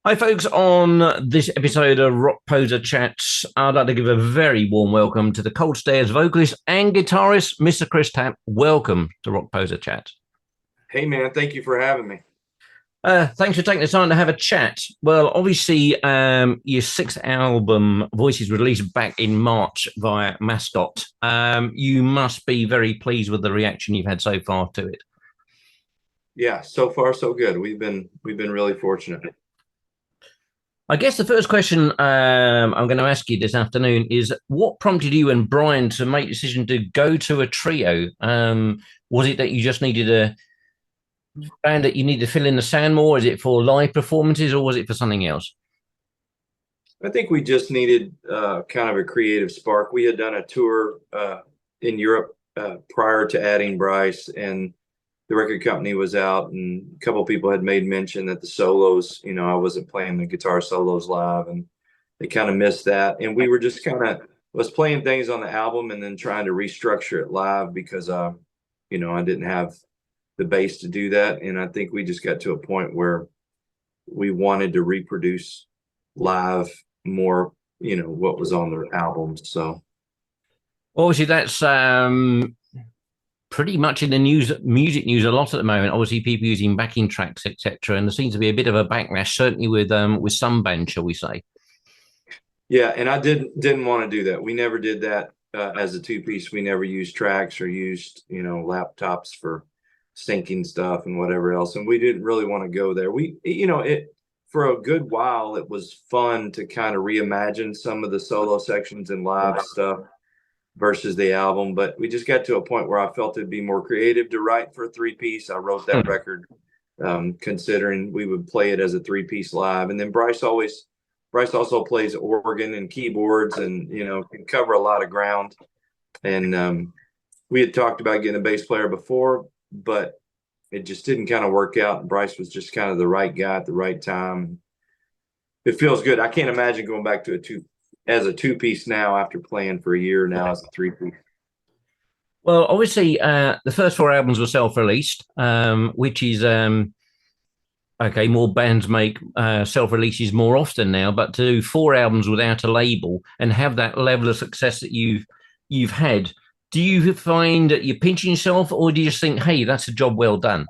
Hi, folks. On this episode of Rockposer Chats, I'd like to give a very warm welcome to the Cold Stairs vocalist and guitarist, Mr. Chris Tapp. Welcome to Rockposer Chats. Hey, man. Thank you for having me. Thanks for taking the time to have a chat. Well, obviously, your sixth album, Voices, released back in March via Mascot. You must be very pleased with the reaction you've had so far to it. Yeah, so far so good. We've been really fortunate. I guess the first question I'm going to ask you this afternoon is what prompted you and Brian to make the decision to go to a trio? Was it that you just needed a band that you need to fill in the sound more? Is it for live performances or was it for something else? I think we just needed kind of a creative spark. We had done a tour in Europe prior to adding Bryce, and the record company was out, and a couple of people had made mention that the solos, I wasn't playing the guitar solos live, and they kind of missed that. And we were just kind of was playing things on the album and then trying to restructure it live because I didn't have the bass to do that. And I think we just got to a point where we wanted to reproduce live more, what was on the albums. So obviously that's pretty much in the music news a lot at the moment. Obviously, people using backing tracks, etc., and there seems to be a bit of a backlash, certainly with some bands, shall we say? Yeah, and I didn't want to do that. We never did that as a two-piece. We never used tracks or used laptops for syncing stuff and whatever else, and we didn't really want to go there. It for a good while it was fun to kind of reimagine some of the solo sections and live stuff versus the album, but we just got to a point where I felt it'd be more creative to write for a three-piece. I wrote that record considering we would play it as a three-piece live. And then Bryce also plays organ and keyboards and can cover a lot of ground. And we had talked about getting a bass player before, but it just didn't kind of work out. Bryce was just kind of the right guy at the right time. It feels good. I can't imagine going back to a two-piece now after playing for a year now as a three-piece. Well, obviously, the first four albums were self-released, which is okay. More bands make self-releases more often now, but to do four albums without a label and have that level of success that you've had, do you find that you're pinching yourself, or do you just think, "Hey, that's a job well done"?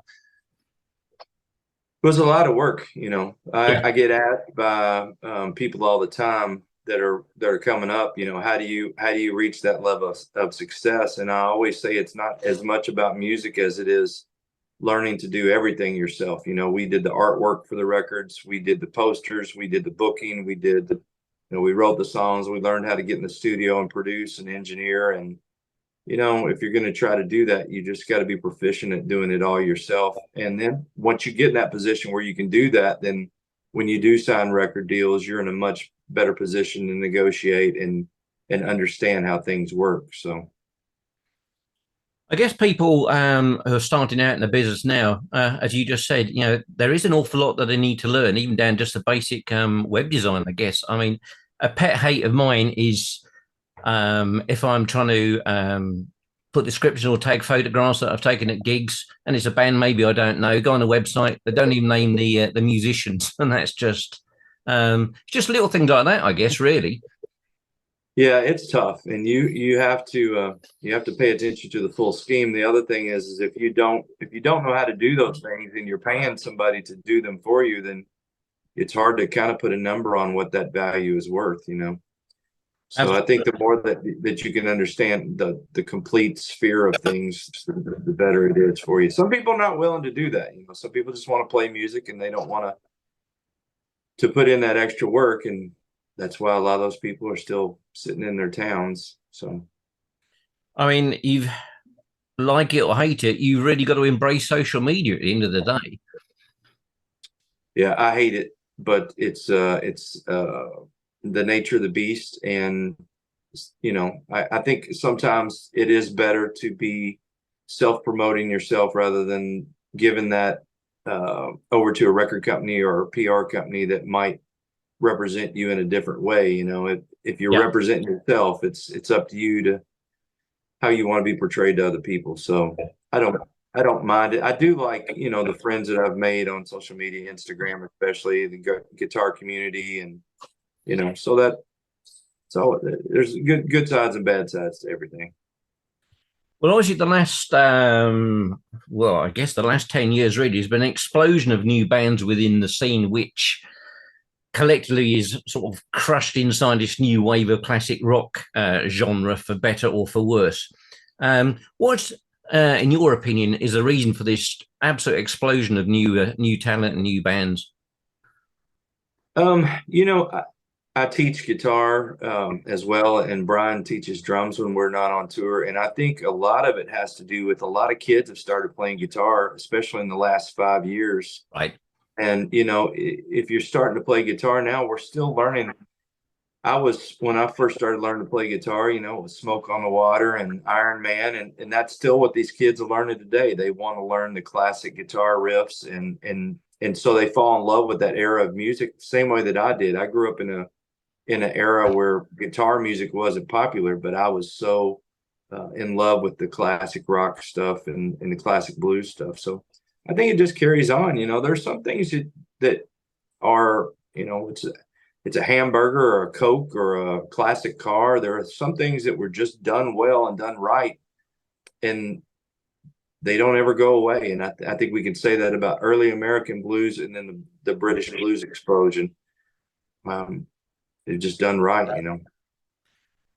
It was a lot of work. I get asked by people all the time that are coming up, how do you reach that level of success? And I always say it's not as much about music as it is learning to do everything yourself. We did the artwork for the records, we did the posters, we did the booking, we wrote the songs, we learned how to get in the studio and produce and engineer. And if you're going to try to do that, you just got to be proficient at doing it all yourself. And then once you get in that position where you can do that, then when you do sign record deals, you're in a much better position to negotiate and understand how things work. So I guess people who are starting out in the business now, as you just said, there is an awful lot that they need to learn, even down just the basic web design, I guess. I mean, a pet hate of mine is if I'm trying to put descriptions or take photographs that I've taken at gigs, and it's a band maybe I don't know, go on a website, they don't even name the musicians, and that's just little things like that, I guess, really. Yeah, it's tough, and you have to pay attention to the full scheme. The other thing is if you don't know how to do those things and you're paying somebody to do them for you, then it's hard to kind of put a number on what that value is worth. So absolutely. I think the more that you can understand the complete sphere of things, the better it is for you. Some people are not willing to do that. Some people just want to play music and they don't want to put in that extra work, and that's why a lot of those people are still sitting in their towns. So, I mean, you've like it or hate it, you've really got to embrace social media at the end of the day. Yeah, I hate it, but it's the nature of the beast. And I think sometimes it is better to be self-promoting yourself rather than giving that over to a record company or a PR company that might represent you in a different way. If you're representing yourself, it's up to you to how you want to be portrayed to other people. So I I don't mind it. I do like, you know, the friends that I've made on social media, Instagram, especially the guitar community, and you know, so there's good sides and bad sides to everything. Well, obviously, the last, well, I guess the last 10 years really has been an explosion of new bands within the scene, which collectively is sort of crushed inside this new wave of classic rock genre, for better or for worse. What, in your opinion, is the reason for this absolute explosion of new talent and new bands? You know, I teach guitar as well, and Brian teaches drums when we're not on tour. And I think a lot of it has to do with a lot of kids have started playing guitar, especially in the last 5 years. Right. And, you know, if you're starting to play guitar now, we're still learning. When I first started learning to play guitar, you know, it was Smoke on the Water and Iron Man. And that's still what these kids are learning today. They want to learn the classic guitar riffs, and so they fall in love with that era of music, same way that I did. I grew up in an era where guitar music wasn't popular, but I was so in love with the classic rock stuff and the classic blues stuff. So I think it just carries on. You know, there's some things that are, you know, it's a hamburger or a Coke or a classic car. There are some things that were just done well and done right, and they don't ever go away. And I think we can say that about early American blues and then the British blues explosion. They're just done right, you know.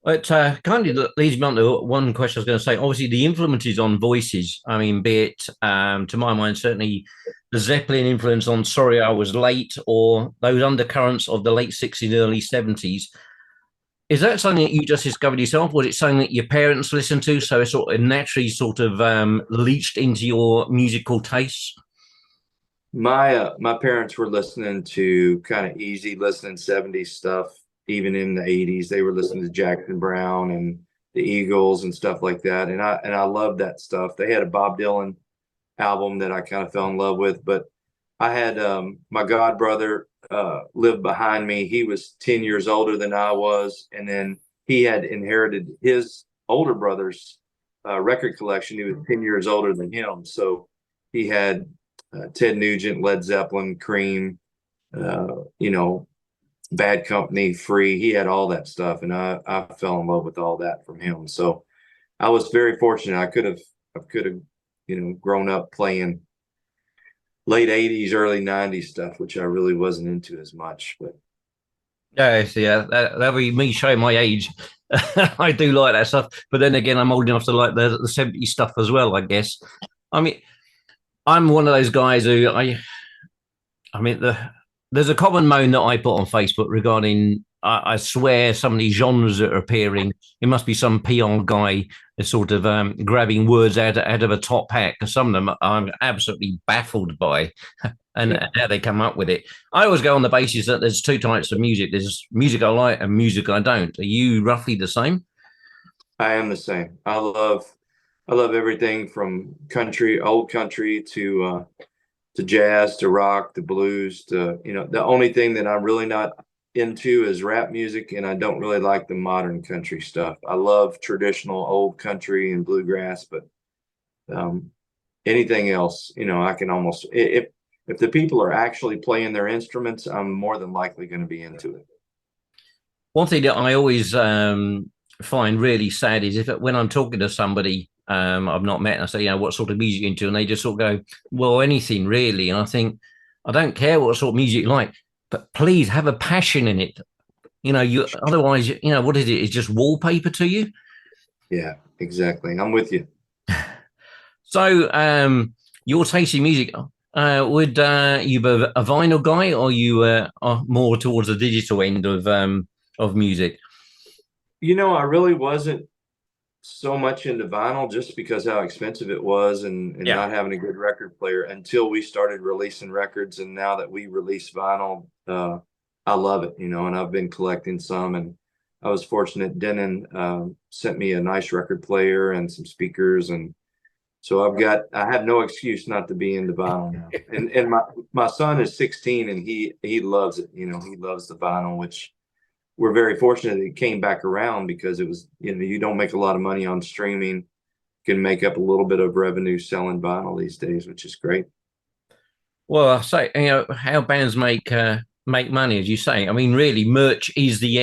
It kind of leads me on to one question I was going to say. Obviously, the influences on voices. I mean, be it, to my mind, certainly the Zeppelin influence on Sorry I Was Late, or those undercurrents of the late 60s, early 70s. Is that something that you just discovered yourself? Was it something that your parents listened to, so it sort of naturally sort of leached into your musical tastes? My parents were listening to kind of easy listening 70s stuff. Even in the 80s, they were listening to Jackson Brown and the Eagles and stuff like that. And I loved that stuff. They had a Bob Dylan album that I kind of fell in love with. But I had my god brother lived behind me. He was 10 years older than I was, and then he had inherited his older brother's record collection. He was 10 years older than him, so he had Ted Nugent, Led Zeppelin, Cream, you know, Bad Company, Free. He had all that stuff, and I fell in love with all that from him. So I was very fortunate. I could have, you know, grown up playing late 80s, early 90s stuff, which I really wasn't into as much. But Yeah, that'll be me showing my age. I do like that stuff, but then again, I'm old enough to like the 70s stuff as well, I guess. I mean, I'm one of those guys who I mean, there's a common moan that I put on Facebook regarding, I swear, some of these genres that are appearing. It must be some PR guy that's sort of grabbing words out of a top hat, because some of them I'm absolutely baffled by and how they come up with it. I always go on the basis that there's two types of music. There's music I like and music I don't. Are you roughly the same? I am the same. I love everything from country, old country, to jazz, to rock, to blues, to, you know, the only thing that I'm really not into is rap music, and I don't really like the modern country stuff. I love traditional old country and bluegrass, but anything else, you know, I can almost, if the people are actually playing their instruments, I'm more than likely going to be into it. One thing that I always find really sad is when I'm talking to somebody I've not met, and I say, you know, what sort of music you into, and they just sort of go, well, anything really. And I think, I don't care what sort of music you like, but please have a passion in it. You know, otherwise, you know, what is it? It's just wallpaper to you. Yeah, exactly. I'm with you. So, your taste in music, would you be a vinyl guy, or you are more towards the digital end of music? You know, I really wasn't so much into vinyl, just because how expensive it was, and not having a good record player, until we started releasing records. And now that we release vinyl, I love it, you know, and I've been collecting some, and I was fortunate. Denon sent me a nice record player and some speakers, and so I have no excuse not to be into vinyl now. And my son is 16, and he loves it. You know, he loves the vinyl, which we're very fortunate that it came back around, because it was, you know, you don't make a lot of money on streaming. can make up a little bit of revenue selling vinyl these days, which is great. Well, I say, how bands make money, as you say. I mean, really, merch is the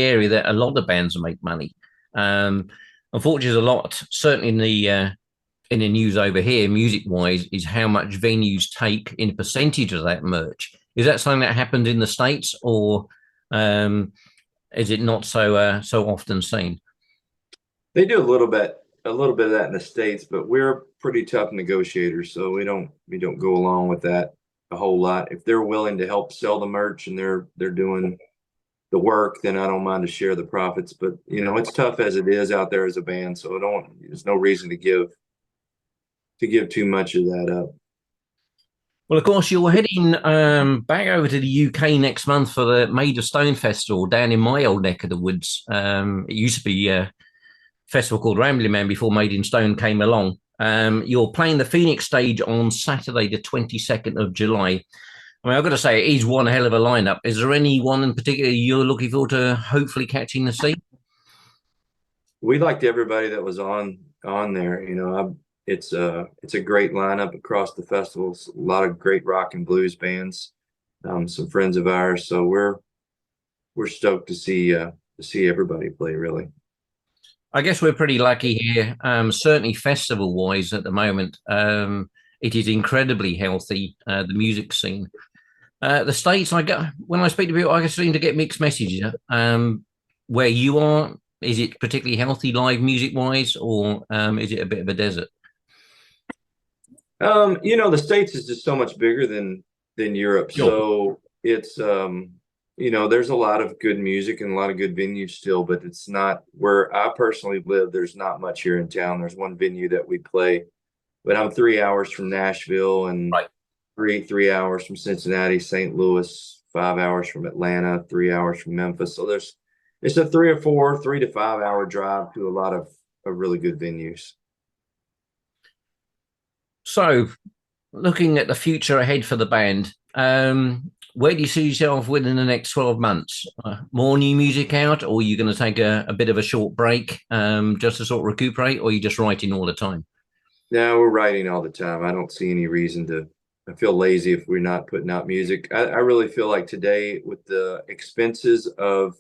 area that a lot of bands make money. Unfortunately, there's a lot, certainly in the news over here, music wise, is how much venues take in percentage of that merch. Is that something that happened in the States, or is it not so often seen? They do a little bit of that in the States, but we're pretty tough negotiators, so we don't go along with that a whole lot. If they're willing to help sell the merch and they're doing the work, then I don't mind to share the profits. But it's tough as it is out there as a band, so there's no reason to give too much of that up. Well, of course, you're heading back over to the UK next month for the Made of Stone Festival down in my old neck of the woods. It used to be a festival called Rambling Man before Made in Stone came along. You're playing the Phoenix stage on Saturday, the 22nd of July. I mean, I've got to say, it is one hell of a lineup. Is there anyone in particular you're looking forward to hopefully catching the seat? We liked everybody that was on there. It's a great lineup across the festivals. A lot of great rock and blues bands, some friends of ours. So we're stoked to see everybody play. Really, I guess we're pretty lucky here. Certainly, festival wise, at the moment, it is incredibly healthy. The music scene, the States. When I speak to people, I seem to get mixed messages. Where you are, is it particularly healthy live music wise, or is it a bit of a desert? The States is just so much bigger than Europe. Sure. So it's there's a lot of good music and a lot of good venues still, but it's not where I personally live. There's not much here in town. There's one venue that we play, but I'm 3 hours from Nashville and Right. three hours from Cincinnati, St. Louis, 5 hours from Atlanta, 3 hours from Memphis. So it's a 3 to 5 hour drive to a lot of really good venues. So, looking at the future ahead for the band, where do you see yourself within the next 12 months? More new music out, or are you going to take a bit of a short break just to sort of recuperate, or are you just writing all the time? No, we're writing all the time. I don't see any reason to. I feel lazy if we're not putting out music. I really feel like today, with the expenses of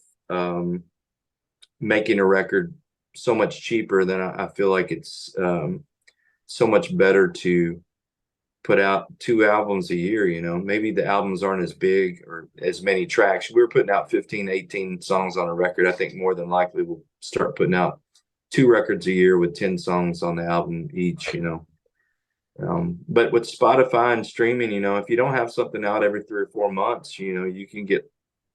making a record so much cheaper, than I feel like it's so much better to put out 2 albums a year. Maybe the albums aren't as big or as many tracks. We were putting out 15, 18 songs on a record. I think more than likely we'll start putting out 2 records a year with 10 songs on the album each. But with Spotify and streaming, if you don't have something out every 3 or 4 months, you can get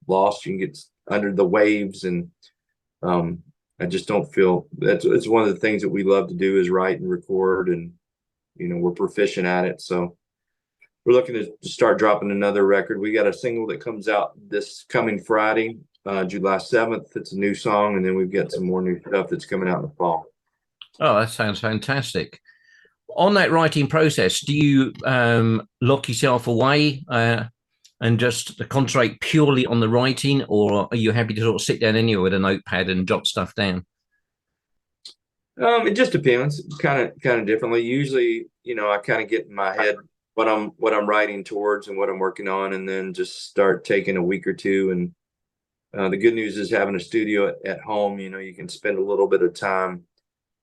lost, you can get under the waves. And I just don't feel it's one of the things that we love to do is write and record, and we're proficient at it. So we're looking to start dropping another record. We got a single that comes out this coming Friday, July 7th. It's a new song, and then we've got some more new stuff that's coming out in the fall. Oh, that sounds fantastic. On that writing process, do you lock yourself away and just concentrate purely on the writing, or are you happy to sort of sit down anywhere with a notepad and jot stuff down? It just depends, kind of differently. Usually, I kind of get in my head what I'm writing towards and what I'm working on, and then just start taking a week or two. And the good news is having a studio at home. You can spend a little bit of time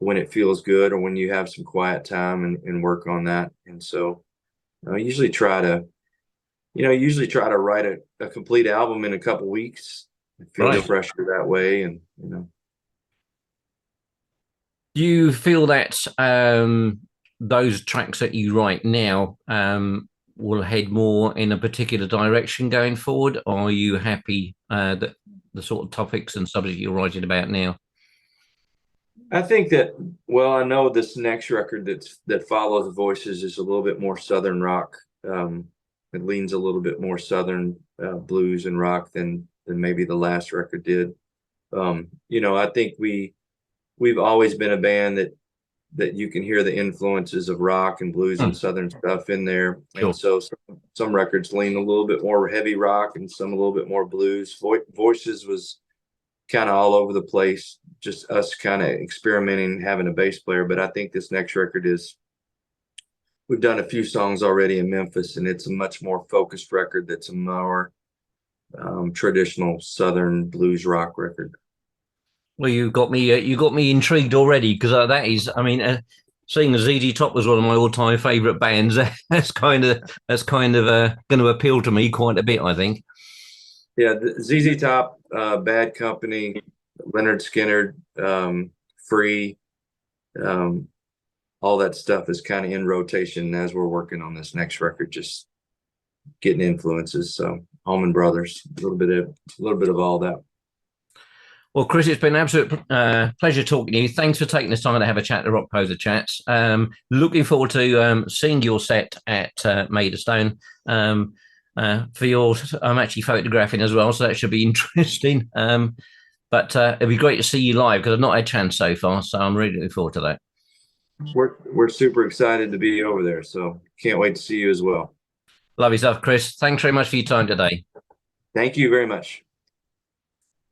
when it feels good or when you have some quiet time and work on that. And so I usually try to write a complete album in a couple weeks. I feel Right. fresher that way. And Do you feel that those tracks that you write now will head more in a particular direction going forward, or are you happy that the sort of topics and subjects you're writing about now? I think that, well, I know this next record that follows Voices is a little bit more Southern rock. It leans a little bit more Southern blues and rock than maybe the last record did. I think we've always been a band that you can hear the influences of rock and blues and Southern stuff in there. Sure. And so some records lean a little bit more heavy rock and some a little bit more blues. Voices was kind of all over the place, just us kind of experimenting, having a bass player. But I think this next record is, we've done a few songs already in Memphis, and it's a much more focused record. That's a more traditional Southern blues rock record. Well, you got me intrigued already, because that is, I mean, seeing as ZZ Top was one of my all-time favorite bands, that's kind of going to appeal to me quite a bit, I think. Yeah, ZZ Top, Bad Company, Leonard Skinner, Free, all that stuff is kind of in rotation as we're working on this next record, just getting influences. So Allman Brothers, a little bit of all that. Well, Chris, it's been an absolute pleasure talking to you. Thanks for taking this time to have a chat to Rockposer Chats. Looking forward to seeing your set at Maidstone. For yours, I'm actually photographing as well, so that should be interesting. But it'd be great to see you live, because I've not had a chance so far, so I'm really looking forward to that. We're super excited to be over there, so can't wait to see you as well. Lovely stuff, Chris. Thanks very much for your time today. Thank you very much.